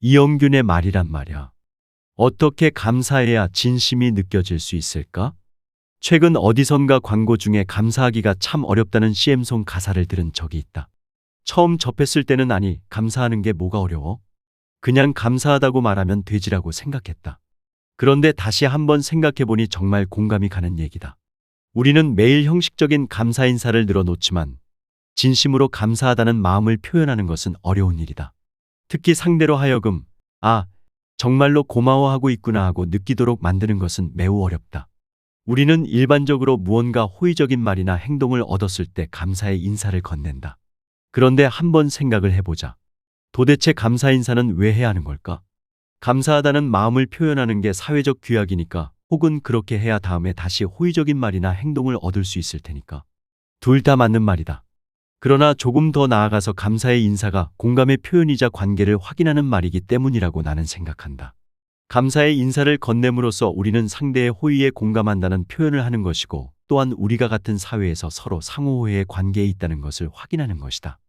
이영균의 말이란 말이야. 어떻게 감사해야 진심이 느껴질 수 있을까? 최근 어디선가 광고 중에 감사하기가 참 어렵다는 CM송 가사를 들은 적이 있다. 처음 접했을 때는 아니, 감사하는 게 뭐가 어려워? 그냥 감사하다고 말하면 되지라고 생각했다. 그런데 다시 한번 생각해보니 정말 공감이 가는 얘기다. 우리는 매일 형식적인 감사 인사를 늘어놓지만 진심으로 감사하다는 마음을 표현하는 것은 어려운 일이다. 특히 상대로 하여금 아, 정말로 고마워하고 있구나 하고 느끼도록 만드는 것은 매우 어렵다. 우리는 일반적으로 무언가 호의적인 말이나 행동을 얻었을 때 감사의 인사를 건넨다. 그런데 한번 생각을 해보자. 도대체 감사 인사는 왜 해야 하는 걸까? 감사하다는 마음을 표현하는 게 사회적 규약이니까, 혹은 그렇게 해야 다음에 다시 호의적인 말이나 행동을 얻을 수 있을 테니까. 둘 다 맞는 말이다. 그러나 조금 더 나아가서 감사의 인사가 공감의 표현이자 관계를 확인하는 말이기 때문이라고 나는 생각한다. 감사의 인사를 건넴으로써 우리는 상대의 호의에 공감한다는 표현을 하는 것이고, 또한 우리가 같은 사회에서 서로 상호호혜의 관계에 있다는 것을 확인하는 것이다.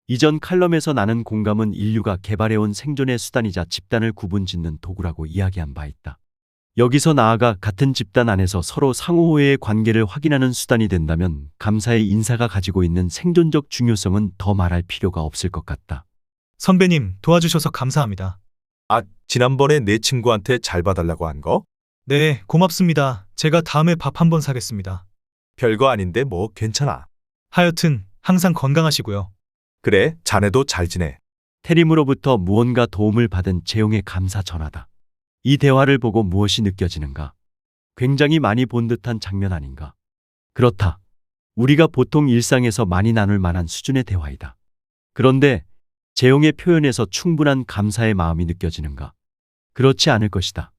이전 칼럼에서 나는 공감은 인류가 개발해온 생존의 수단이자 집단을 구분짓는 도구라고 이야기한 바 있다. 여기서 나아가 같은 집단 안에서 서로 상호호혜의 관계를 확인하는 수단이 된다면 감사의 인사가 가지고 있는 생존적 중요성은 더 말할 필요가 없을 것 같다. 선배님, 도와주셔서 감사합니다. 아, 지난번에 내 친구한테 잘 봐달라고 한 거? 네, 고맙습니다. 제가 다음에 밥 한번 사겠습니다. 별거 아닌데 뭐 괜찮아. 하여튼 항상 건강하시고요. 그래, 자네도 잘 지내. 태림으로부터 무언가 도움을 받은 재용의 감사 전화다. 이 대화를 보고 무엇이 느껴지는가? 굉장히 많이 본 듯한 장면 아닌가? 그렇다. 우리가 보통 일상에서 많이 나눌 만한 수준의 대화이다. 그런데 재용의 표현에서 충분한 감사의 마음이 느껴지는가? 그렇지 않을 것이다.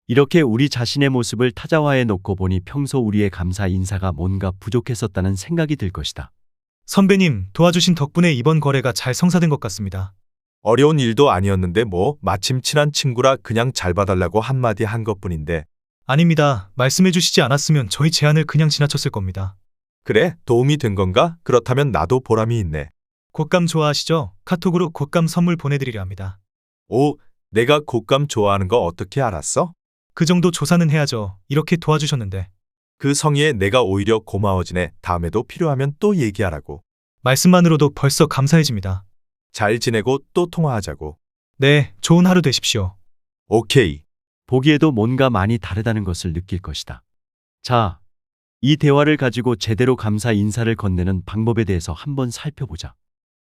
이렇게 우리 자신의 모습을 타자화해 놓고 보니 평소 우리의 감사 인사가 뭔가 부족했었다는 생각이 들 것이다. 선배님, 도와주신 덕분에 이번 거래가 잘 성사된 것 같습니다. 어려운 일도 아니었는데 뭐 마침 친한 친구라 그냥 잘 봐달라고 한마디 한 것뿐인데. 아닙니다. 말씀해 주시지 않았으면 저희 제안을 그냥 지나쳤을 겁니다. 그래, 도움이 된 건가? 그렇다면 나도 보람이 있네. 곶감 좋아하시죠? 카톡으로 곶감 선물 보내드리려 합니다. 오, 내가 곶감 좋아하는 거 어떻게 알았어? 그 정도 조사는 해야죠. 이렇게 도와주셨는데. 그 성의에 내가 오히려 고마워지네. 다음에도 필요하면 또 얘기하라고. 말씀만으로도 벌써 감사해집니다. 잘 지내고 또 통화하자고. 네, 좋은 하루 되십시오. 오케이. 보기에도 뭔가 많이 다르다는 것을 느낄 것이다. 자, 이 대화를 가지고 제대로 감사 인사를 건네는 방법에 대해서 한번 살펴보자.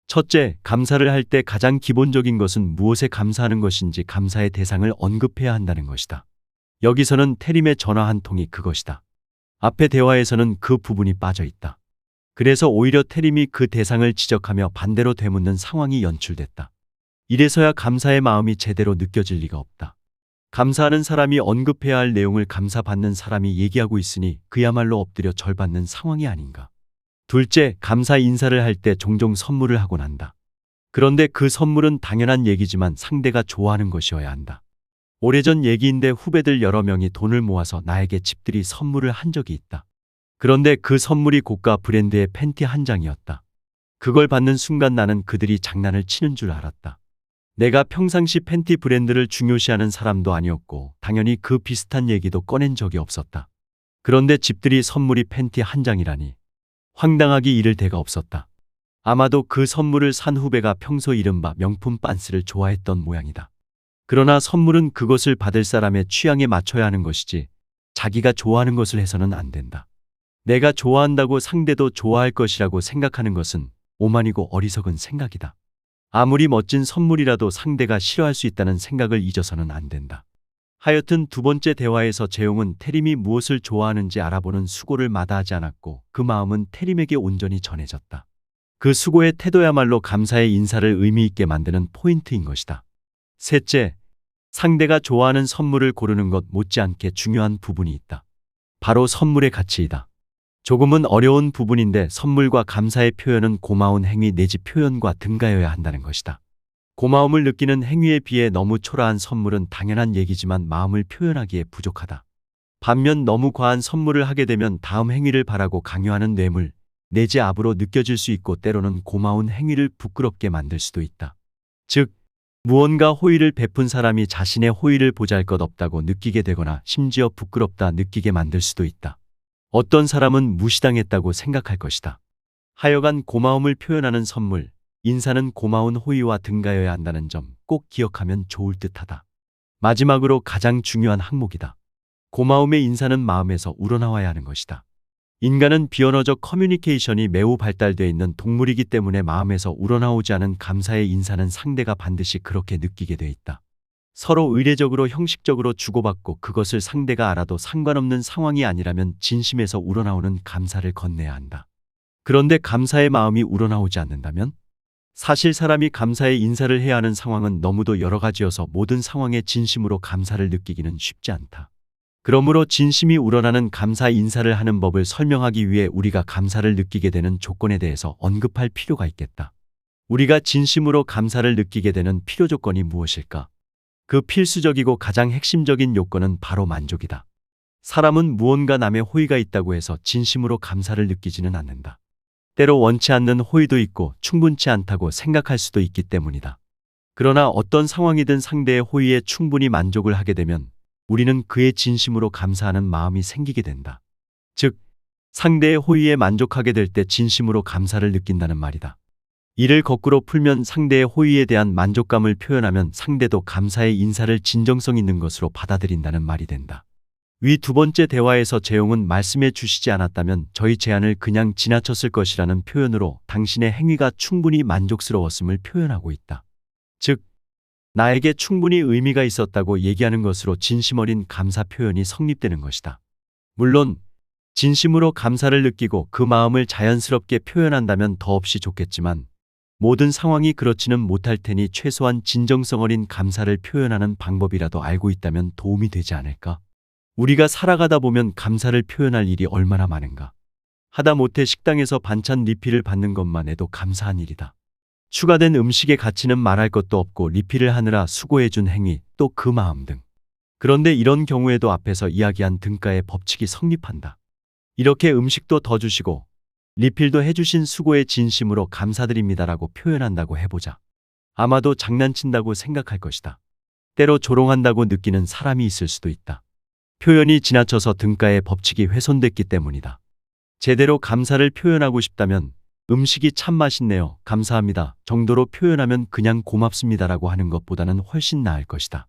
첫째, 감사를 할 때 가장 기본적인 것은 무엇에 감사하는 것인지 감사의 대상을 언급해야 한다는 것이다. 여기서는 태림의 전화 한 통이 그것이다. 앞의 대화에서는 그 부분이 빠져 있다. 그래서 오히려 태림이 그 대상을 지적하며 반대로 되묻는 상황이 연출됐다. 이래서야 감사의 마음이 제대로 느껴질 리가 없다. 감사하는 사람이 언급해야 할 내용을 감사받는 사람이 얘기하고 있으니 그야말로 엎드려 절받는 상황이 아닌가. 둘째, 감사 인사를 할 때 종종 선물을 하곤 한다. 그런데 그 선물은 당연한 얘기지만 상대가 좋아하는 것이어야 한다. 오래전 얘기인데 후배들 여러 명이 돈을 모아서 나에게 집들이 선물을 한 적이 있다. 그런데 그 선물이 고가 브랜드의 팬티 한 장이었다. 그걸 받는 순간 나는 그들이 장난을 치는 줄 알았다. 내가 평상시 팬티 브랜드를 중요시하는 사람도 아니었고 당연히 그 비슷한 얘기도 꺼낸 적이 없었다. 그런데 집들이 선물이 팬티 한 장이라니. 황당하기 이를 데가 없었다. 아마도 그 선물을 산 후배가 평소 이른바 명품 빤스를 좋아했던 모양이다. 그러나 선물은 그것을 받을 사람의 취향에 맞춰야 하는 것이지 자기가 좋아하는 것을 해서는 안 된다. 내가 좋아한다고 상대도 좋아할 것이라고 생각하는 것은 오만이고 어리석은 생각이다. 아무리 멋진 선물이라도 상대가 싫어할 수 있다는 생각을 잊어서는 안 된다. 하여튼 두 번째 대화에서 재용은 태림이 무엇을 좋아하는지 알아보는 수고를 마다하지 않았고 그 마음은 태림에게 온전히 전해졌다. 그 수고의 태도야말로 감사의 인사를 의미 있게 만드는 포인트인 것이다. 셋째, 상대가 좋아하는 선물을 고르는 것 못지않게 중요한 부분이 있다. 바로 선물의 가치이다. 조금은 어려운 부분인데 선물과 감사의 표현은 고마운 행위 내지 표현과 등가여야 한다는 것이다. 고마움을 느끼는 행위에 비해 너무 초라한 선물은 당연한 얘기지만 마음을 표현하기에 부족하다. 반면 너무 과한 선물을 하게 되면 다음 행위를 바라고 강요하는 뇌물, 내지 압으로 느껴질 수 있고 때로는 고마운 행위를 부끄럽게 만들 수도 있다. 즉, 무언가 호의를 베푼 사람이 자신의 호의를 보잘것없다고 느끼게 되거나 심지어 부끄럽다 느끼게 만들 수도 있다. 어떤 사람은 무시당했다고 생각할 것이다. 하여간 고마움을 표현하는 선물, 인사는 고마운 호의와 등가여야 한다는 점 꼭 기억하면 좋을 듯하다. 마지막으로 가장 중요한 항목이다. 고마움의 인사는 마음에서 우러나와야 하는 것이다. 인간은 비언어적 커뮤니케이션이 매우 발달되어 있는 동물이기 때문에 마음에서 우러나오지 않은 감사의 인사는 상대가 반드시 그렇게 느끼게 되어 있다. 서로 의례적으로 형식적으로 주고받고 그것을 상대가 알아도 상관없는 상황이 아니라면 진심에서 우러나오는 감사를 건네야 한다. 그런데 감사의 마음이 우러나오지 않는다면? 사실 사람이 감사의 인사를 해야 하는 상황은 너무도 여러 가지여서 모든 상황에 진심으로 감사를 느끼기는 쉽지 않다. 그러므로 진심이 우러나는 감사 인사를 하는 법을 설명하기 위해 우리가 감사를 느끼게 되는 조건에 대해서 언급할 필요가 있겠다. 우리가 진심으로 감사를 느끼게 되는 필요 조건이 무엇일까? 그 필수적이고 가장 핵심적인 요건은 바로 만족이다. 사람은 무언가 남의 호의가 있다고 해서 진심으로 감사를 느끼지는 않는다. 때로 원치 않는 호의도 있고 충분치 않다고 생각할 수도 있기 때문이다. 그러나 어떤 상황이든 상대의 호의에 충분히 만족을 하게 되면 우리는 그의 진심으로 감사하는 마음이 생기게 된다. 즉, 상대의 호의에 만족하게 될 때 진심으로 감사를 느낀다는 말이다. 이를 거꾸로 풀면 상대의 호의에 대한 만족감을 표현하면 상대도 감사의 인사를 진정성 있는 것으로 받아들인다는 말이 된다. 위 두 번째 대화에서 재용은 말씀해 주시지 않았다면 저희 제안을 그냥 지나쳤을 것이라는 표현으로 당신의 행위가 충분히 만족스러웠음을 표현하고 있다. 즉, 나에게 충분히 의미가 있었다고 얘기하는 것으로 진심 어린 감사 표현이 성립되는 것이다. 물론 진심으로 감사를 느끼고 그 마음을 자연스럽게 표현한다면 더없이 좋겠지만 모든 상황이 그렇지는 못할 테니 최소한 진정성 어린 감사를 표현하는 방법이라도 알고 있다면 도움이 되지 않을까? 우리가 살아가다 보면 감사를 표현할 일이 얼마나 많은가. 하다못해 식당에서 반찬 리필을 받는 것만 해도 감사한 일이다. 추가된 음식의 가치는 말할 것도 없고 리필을 하느라 수고해준 행위, 또 그 마음 등. 그런데 이런 경우에도 앞에서 이야기한 등가의 법칙이 성립한다. 이렇게 음식도 더 주시고 리필도 해주신 수고에 진심으로 감사드립니다라고 표현한다고 해보자. 아마도 장난친다고 생각할 것이다. 때로 조롱한다고 느끼는 사람이 있을 수도 있다. 표현이 지나쳐서 등가의 법칙이 훼손됐기 때문이다. 제대로 감사를 표현하고 싶다면 음식이 참 맛있네요. 감사합니다. 정도로 표현하면 그냥 고맙습니다라고 하는 것보다는 훨씬 나을 것이다.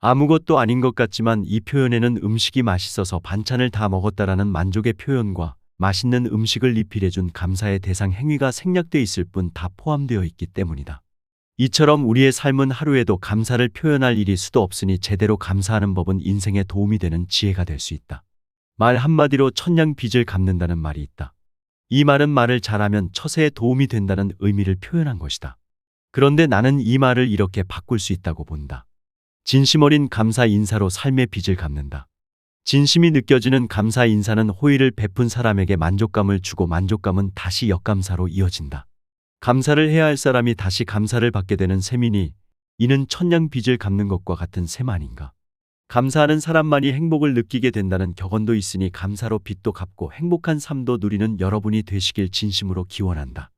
아무것도 아닌 것 같지만 이 표현에는 음식이 맛있어서 반찬을 다 먹었다라는 만족의 표현과 맛있는 음식을 리필해준 감사의 대상 행위가 생략돼 있을 뿐 다 포함되어 있기 때문이다. 이처럼 우리의 삶은 하루에도 감사를 표현할 일이 수도 없으니 제대로 감사하는 법은 인생에 도움이 되는 지혜가 될 수 있다. 말 한마디로 천냥 빚을 갚는다는 말이 있다. 이 말은 말을 잘하면 처세에 도움이 된다는 의미를 표현한 것이다. 그런데 나는 이 말을 이렇게 바꿀 수 있다고 본다. 진심 어린 감사 인사로 삶의 빚을 갚는다. 진심이 느껴지는 감사 인사는 호의를 베푼 사람에게 만족감을 주고 만족감은 다시 역감사로 이어진다. 감사를 해야 할 사람이 다시 감사를 받게 되는 셈이니 이는 천냥 빚을 갚는 것과 같은 셈 아닌가. 감사하는 사람만이 행복을 느끼게 된다는 격언도 있으니 감사로 빚도 갚고 행복한 삶도 누리는 여러분이 되시길 진심으로 기원한다.